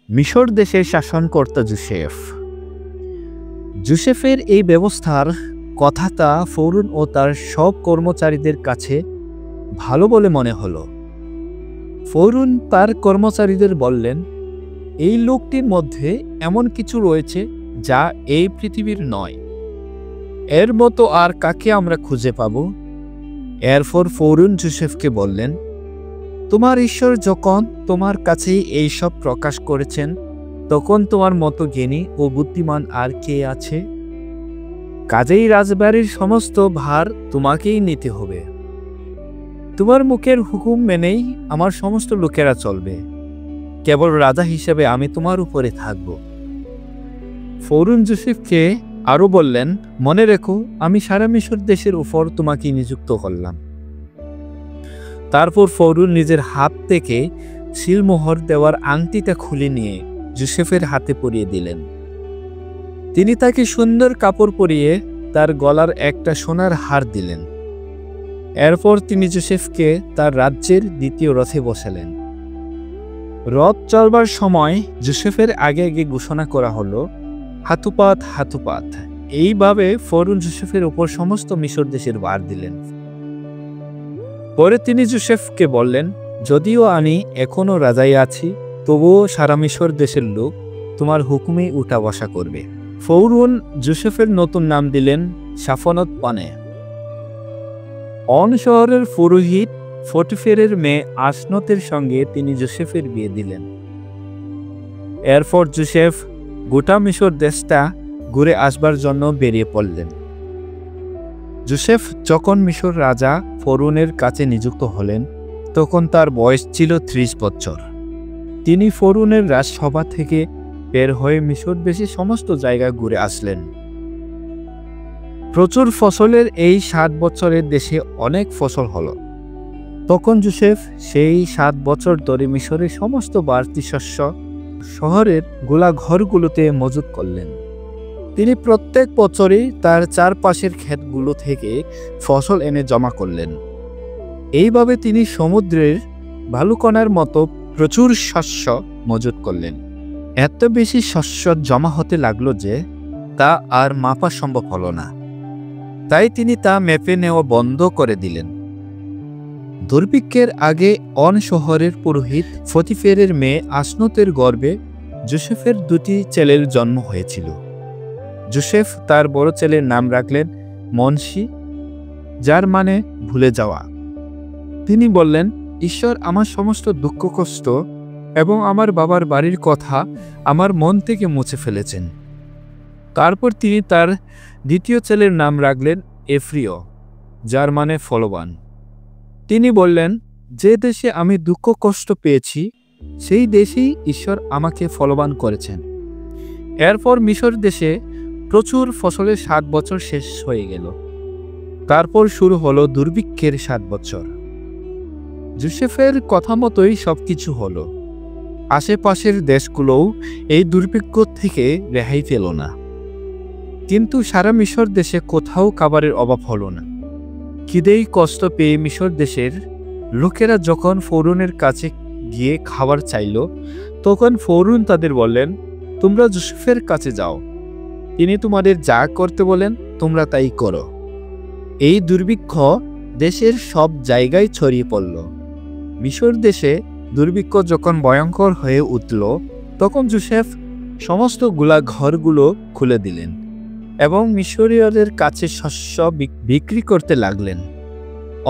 মিশর দেশের শাসনকর্তা জোসেফ। জোসেফের এই ব্যবস্থার কথাটা ফরৌন ও তার সব কর্মচারীদের কাছে ভালো বলে মনে হলো। ফরৌন তার কর্মচারীদের বললেন, এই লোকটির মধ্যে এমন কিছু রয়েছে যা এই পৃথিবীর নয়। এর মতো আর কাকে আমরা খুঁজে পাব? এরপর ফরৌন জোসেফকে বললেন, তোমার ঈশ্বর যখন তোমার কাছেই এইসব প্রকাশ করেছেন, তখন তোমার মতো জ্ঞানী ও বুদ্ধিমান আর কে আছে? কাজেই রাজবাড়ির সমস্ত ভার তোমাকেই নিতে হবে। তোমার মুখের হুকুম মেনেই আমার সমস্ত লোকেরা চলবে। কেবল রাজা হিসেবে আমি তোমার উপরে থাকব। ফরৌন জোসেফকে আরও বললেন, মনে রেখো, আমি সারা মিশর দেশের উপর তোমাকে নিযুক্ত করলাম। তারপর ফরৌন নিজের হাত থেকে সিলমোহর দেওয়ার আংটিটা খুলে নিয়ে জোসেফের হাতে পরিয়ে দিলেন। তিনি তাকে সুন্দর কাপড় পরিয়ে তার গলার একটা সোনার হার দিলেন। এরপর তিনি জোসেফকে তার রাজ্যের দ্বিতীয় রথে বসালেন। রথ চলবার সময় জোসেফের আগে আগে ঘোষণা করা হলো, হাতুপাত হাতুপাত। এইভাবে ফরৌন জোসেফের উপর সমস্ত মিশর দেশের ভার দিলেন। পরে তিনি জোসেফকে বললেন, যদিও আমি এখনো রাজাই আছি, তবুও সারা মিশর দেশের লোক তোমার হুকুমে উঠা বসা করবে। ফরৌন জোসেফের নতুন নাম দিলেন সাফনাত পানে। অন শহরের পুরোহিত পটিফেরের মেয়ে আসনতের সঙ্গে তিনি জোসেফের বিয়ে দিলেন। এরপর জোসেফ গোটা মিশর দেশটা ঘুরে আসবার জন্য বেরিয়ে পড়লেন। জোসেফ যখন মিশর রাজা ফরৌনের কাছে নিযুক্ত হলেন, তখন তার বয়স ছিল 30 বছর। তিনি ফরৌনের রাজসভা থেকে বের হয়ে মিশর দেশের সমস্ত জায়গা ঘুরে আসলেন। প্রচুর ফসলের এই 7 বছরের দেশে অনেক ফসল হলো। তখন জোসেফ সেই 7 বছর ধরে মিশরের সমস্ত বাড়তি শস্য শহরের গোলাঘরগুলোতে মজুত করলেন। তিনি প্রত্যেক বছরই তার চারপাশের ক্ষেতগুলো থেকে ফসল এনে জমা করলেন। এইভাবে তিনি সমুদ্রের বালুকণার মতো প্রচুর শস্য মজুত করলেন। এত বেশি শস্য জমা হতে লাগলো যে তা আর মাপা সম্ভব হলো না। তাই তিনি তা মেপে নেওয়া বন্ধ করে দিলেন। দুর্ভিক্ষের আগে অন শহরের পুরোহিত পটিফেরের মেয়ে আসনতের গর্ভে জোসেফের 2টি ছেলের জন্ম হয়েছিল। জোসেফ তার বড় ছেলের নাম রাখলেন মনশি, যার মানে ভুলে যাওয়া। তিনি বললেন, ঈশ্বর আমার সমস্ত দুঃখ কষ্ট এবং আমার বাবার বাড়ির কথা আমার মন থেকে মুছে ফেলেছেন। তারপর তিনি তার দ্বিতীয় ছেলের নাম রাখলেন এফ্রিয়, যার মানে ফলবান। তিনি বললেন, যে দেশে আমি দুঃখ কষ্ট পেয়েছি, সেই দেশেই ঈশ্বর আমাকে ফলবান করেছেন। এরপর মিশর দেশে প্রচুর ফসলের 7 বছর শেষ হয়ে গেল। তারপর শুরু হলো দুর্ভিক্ষের 7 বছর। জোসেফের কথা মতোই সবকিছু হলো। আশেপাশের দেশগুলোও এই দুর্ভিক্ষ থেকে রেহাই পেল না। কিন্তু সারা মিশর দেশে কোথাও খাবারের অভাব হলো না। খিদেই কষ্ট পেয়ে মিশর দেশের লোকেরা যখন ফরৌনের কাছে গিয়ে খাবার চাইল, তখন ফরৌন তাদের বললেন, তোমরা জোসেফের কাছে যাও। তিনি তোমাদের যা করতে বলেন তোমরা তাই করো। এই দুর্ভিক্ষ দেশের সব জায়গায় ছড়িয়ে পড়ল। মিশর দেশে দুর্ভিক্ষ যখন ভয়ঙ্কর হয়ে উঠল, তখন জোসেফ সমস্ত ঘরগুলো খুলে দিলেন এবং মিশরীয়দের কাছে শস্য বিক্রি করতে লাগলেন।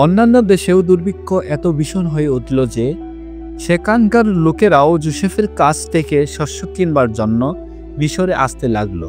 অন্যান্য দেশেও দুর্ভিক্ষ এত ভীষণ হয়ে উঠল যে সেখানকার লোকেরাও জোসেফের কাছ থেকে শস্য কিনবার জন্য মিশরে আসতে লাগলো।